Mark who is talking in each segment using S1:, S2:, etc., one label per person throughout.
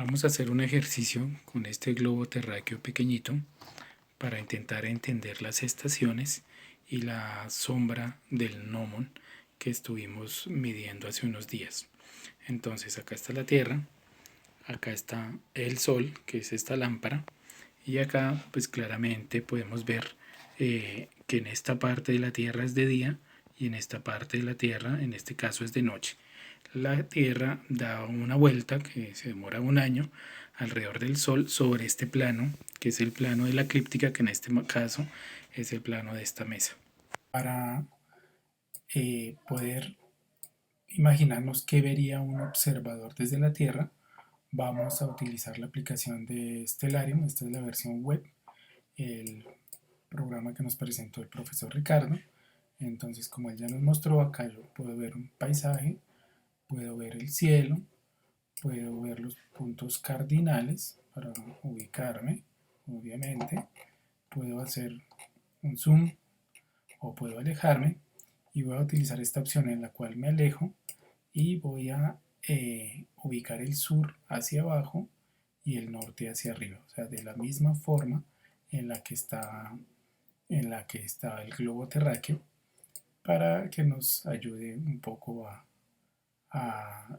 S1: Vamos a hacer un ejercicio con este globo terráqueo pequeñito para intentar entender las estaciones y la sombra del gnomon que estuvimos midiendo hace unos días. Entonces acá está la Tierra, acá está el Sol, que es esta lámpara, y acá pues claramente podemos ver que en esta parte de la Tierra es de día y en esta parte de la Tierra, en este caso, es de noche. La Tierra da una vuelta que se demora un año alrededor del Sol sobre este plano, que es el plano de la eclíptica, que en este caso es el plano de esta mesa. Para poder imaginarnos qué vería un observador desde la Tierra, vamos a utilizar la aplicación de Stellarium. Esta es la versión web, el programa que nos presentó el profesor Ricardo. Entonces, como él ya nos mostró, acá yo puedo ver un paisaje, puedo ver el cielo, puedo ver los puntos cardinales para ubicarme, obviamente. Puedo hacer un zoom o puedo alejarme y voy a utilizar esta opción en la cual me alejo y voy a ubicar el sur hacia abajo y el norte hacia arriba, o sea, de la misma forma en la que está el globo terráqueo, para que nos ayude un poco a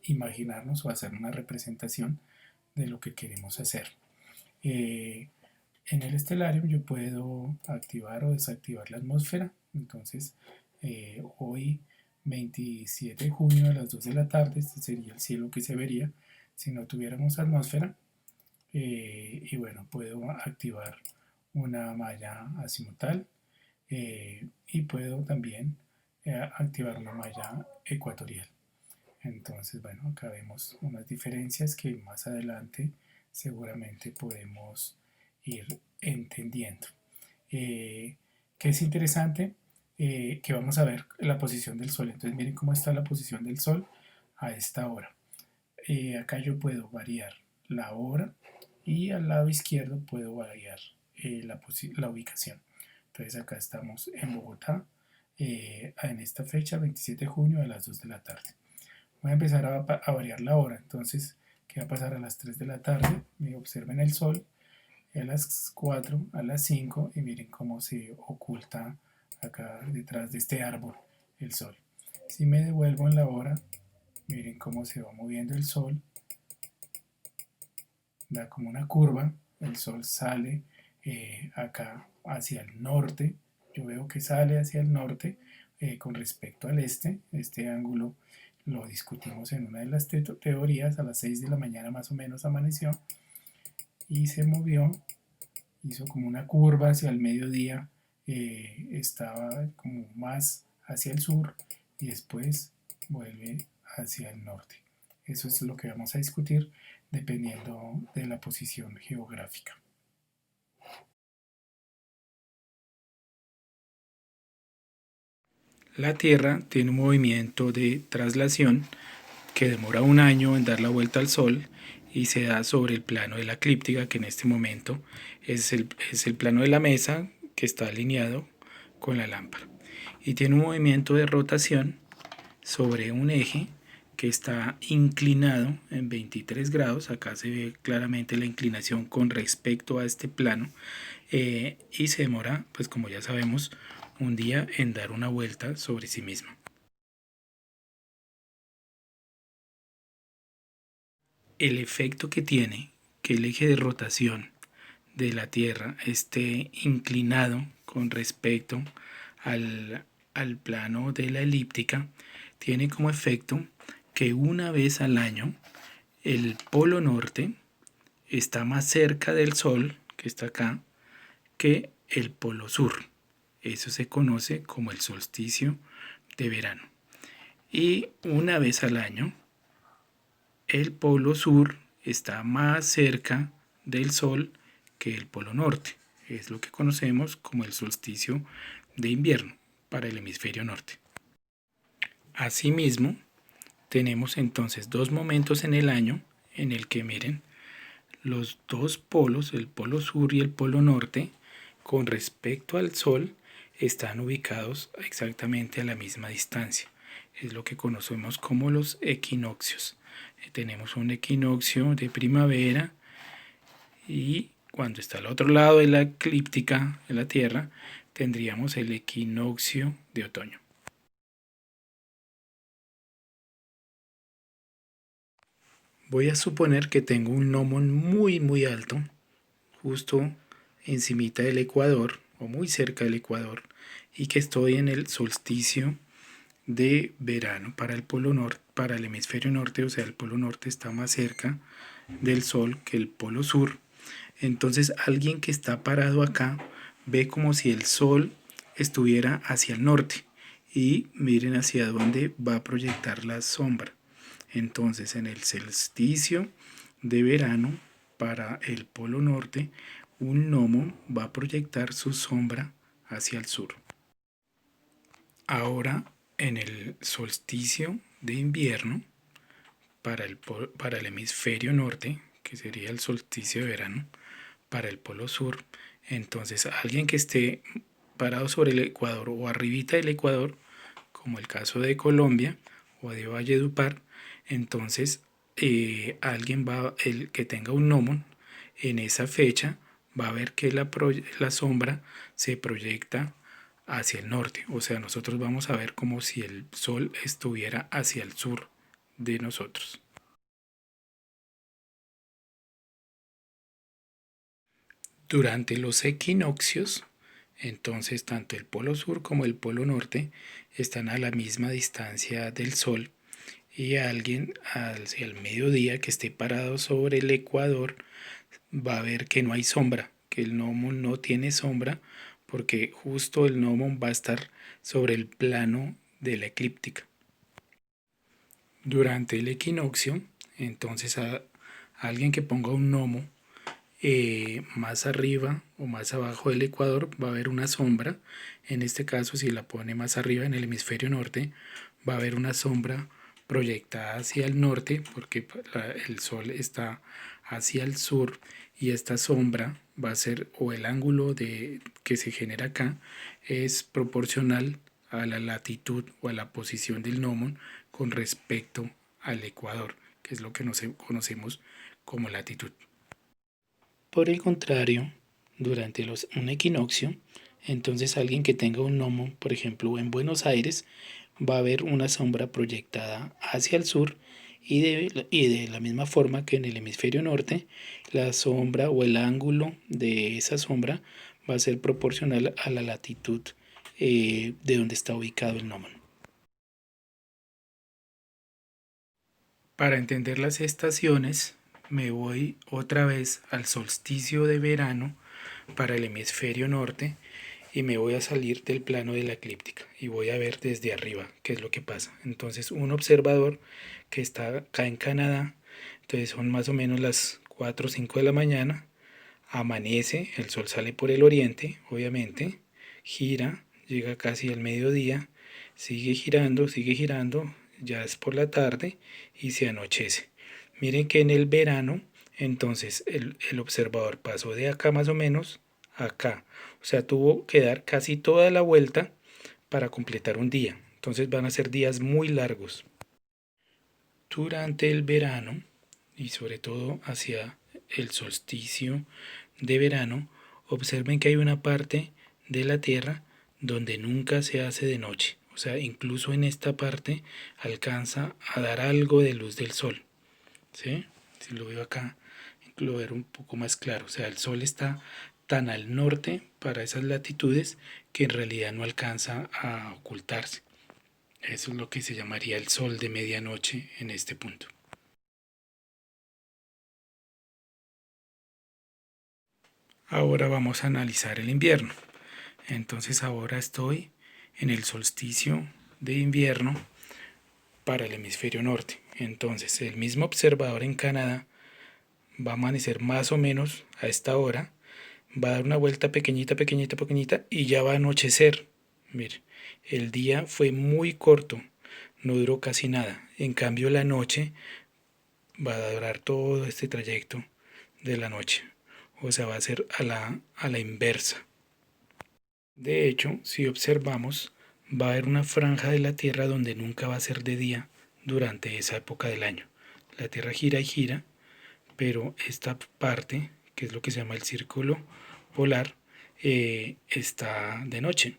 S1: imaginarnos o a hacer una representación de lo que queremos hacer. En el Stellarium yo puedo activar o desactivar la atmósfera. Entonces hoy 27 de junio a las 2 de la tarde, este sería el cielo que se vería si no tuviéramos atmósfera. Y bueno, puedo activar una malla azimutal y puedo también activar una malla ecuatorial. Entonces, bueno, acá vemos unas diferencias que más adelante seguramente podemos ir entendiendo. Que es interesante que vamos a ver la posición del Sol. Entonces, miren cómo está la posición del Sol a esta hora. Acá yo puedo variar la hora y al lado izquierdo puedo variar la ubicación. Entonces, acá estamos en Bogotá en esta fecha, 27 de junio a las 2 de la tarde. Voy a empezar a variar la hora. Entonces, ¿qué va a pasar a las 3 de la tarde? Me observen el Sol, a las 4, a las 5, y miren cómo se oculta acá detrás de este árbol el Sol. Si me devuelvo en la hora, miren cómo se va moviendo el Sol, da como una curva, el Sol sale acá hacia el norte. Yo veo que sale hacia el norte con respecto al este ángulo lo discutimos en una de las teorías. A las 6 de la mañana más o menos amaneció y se movió, hizo como una curva hacia el mediodía, estaba como más hacia el sur y después vuelve hacia el norte. Eso es lo que vamos a discutir dependiendo de la posición geográfica. La Tierra tiene un movimiento de traslación que demora un año en dar la vuelta al Sol y se da sobre el plano de la eclíptica, que en este momento es el plano de la mesa que está alineado con la lámpara. Y tiene un movimiento de rotación sobre un eje que está inclinado en 23 grados. Acá se ve claramente la inclinación con respecto a este plano y se demora, pues como ya sabemos, un día en dar una vuelta sobre sí mismo. El efecto que tiene que el eje de rotación de la Tierra esté inclinado con respecto al plano de la elíptica tiene como efecto que una vez al año el polo norte está más cerca del Sol, que está acá, que el polo sur. Eso se conoce como el solsticio de verano. Y una vez al año el polo sur está más cerca del Sol que el polo norte. Es lo que conocemos como el solsticio de invierno para el hemisferio norte. Asimismo, tenemos entonces dos momentos en el año en el que, miren, los dos polos, el polo sur y el polo norte, con respecto al Sol, están ubicados exactamente a la misma distancia. Es lo que conocemos como los equinoccios. tenemos un equinoccio de primavera, y cuando está al otro lado de la eclíptica de la Tierra, tendríamos el equinoccio de otoño. Voy a suponer que tengo un gnomon muy alto, justo encimita del ecuador o muy cerca del ecuador, y que estoy en el solsticio de verano para el polo norte, para el hemisferio norte, o sea, el polo norte está más cerca del sol que el polo sur. Entonces alguien que está parado acá ve como si el sol estuviera hacia el norte, y miren hacia dónde va a proyectar la sombra. Entonces en el solsticio de verano para el polo norte, un gnomo va a proyectar su sombra hacia el sur. Ahora en el solsticio de invierno para el hemisferio norte, que sería el solsticio de verano, para el polo sur, entonces alguien que esté parado sobre el ecuador o arribita del ecuador, como el caso de Colombia o de Valledupar, entonces el que tenga un gnomon en esa fecha va a ver que la sombra se proyecta hacia el norte, o sea, nosotros vamos a ver como si el sol estuviera hacia el sur de nosotros. Durante los equinoccios, entonces tanto el polo sur como el polo norte están a la misma distancia del sol, y alguien hacia el mediodía que esté parado sobre el ecuador va a ver que no hay sombra, que el gnomo no tiene sombra, porque justo el gnomo va a estar sobre el plano de la eclíptica. Durante el equinoccio, entonces a alguien que ponga un gnomo más arriba o más abajo del ecuador va a haber una sombra. En este caso, si la pone más arriba en el hemisferio norte, va a haber una sombra proyectada hacia el norte, porque el sol está hacia el sur, y esta sombra va a ser, o el ángulo que se genera acá es proporcional a la latitud o a la posición del gnomon con respecto al ecuador, que es lo que conocemos como latitud. Por el contrario, durante un equinoccio, entonces alguien que tenga un gnomo, por ejemplo, en Buenos Aires, va a ver una sombra proyectada hacia el sur, y de la misma forma que en el hemisferio norte, la sombra o el ángulo de esa sombra va a ser proporcional a la latitud de donde está ubicado el gnomo. Para entender las estaciones, me voy otra vez al solsticio de verano para el hemisferio norte, y me voy a salir del plano de la eclíptica y voy a ver desde arriba qué es lo que pasa. Entonces un observador que está acá en Canadá, entonces son más o menos las 4 o 5 de la mañana, amanece, el sol sale por el oriente, obviamente, gira, llega casi al mediodía, sigue girando, ya es por la tarde y se anochece. Miren que en el verano, entonces el observador pasó de acá más o menos a acá, o sea, tuvo que dar casi toda la vuelta para completar un día. Entonces van a ser días muy largos. Durante el verano, y sobre todo hacia el solsticio de verano, observen que hay una parte de la Tierra donde nunca se hace de noche. O sea, incluso en esta parte alcanza a dar algo de luz del sol. ¿Sí? Si lo veo acá, lo veo un poco más claro. O sea, el sol está tan al norte para esas latitudes que en realidad no alcanza a ocultarse. Eso es lo que se llamaría el sol de medianoche en este punto. Ahora vamos a analizar el invierno. Entonces ahora estoy en el solsticio de invierno para el hemisferio norte. Entonces el mismo observador en Canadá va a amanecer más o menos a esta hora, va a dar una vuelta pequeñita y ya va a anochecer. Mire, el día fue muy corto, no duró casi nada. En cambio la noche va a durar todo este trayecto de la noche. O sea, va a ser a la inversa. De hecho, si observamos, va a haber una franja de la Tierra donde nunca va a ser de día durante esa época del año. la Tierra gira y gira, pero esta parte, que es lo que se llama el círculo polar, está de noche.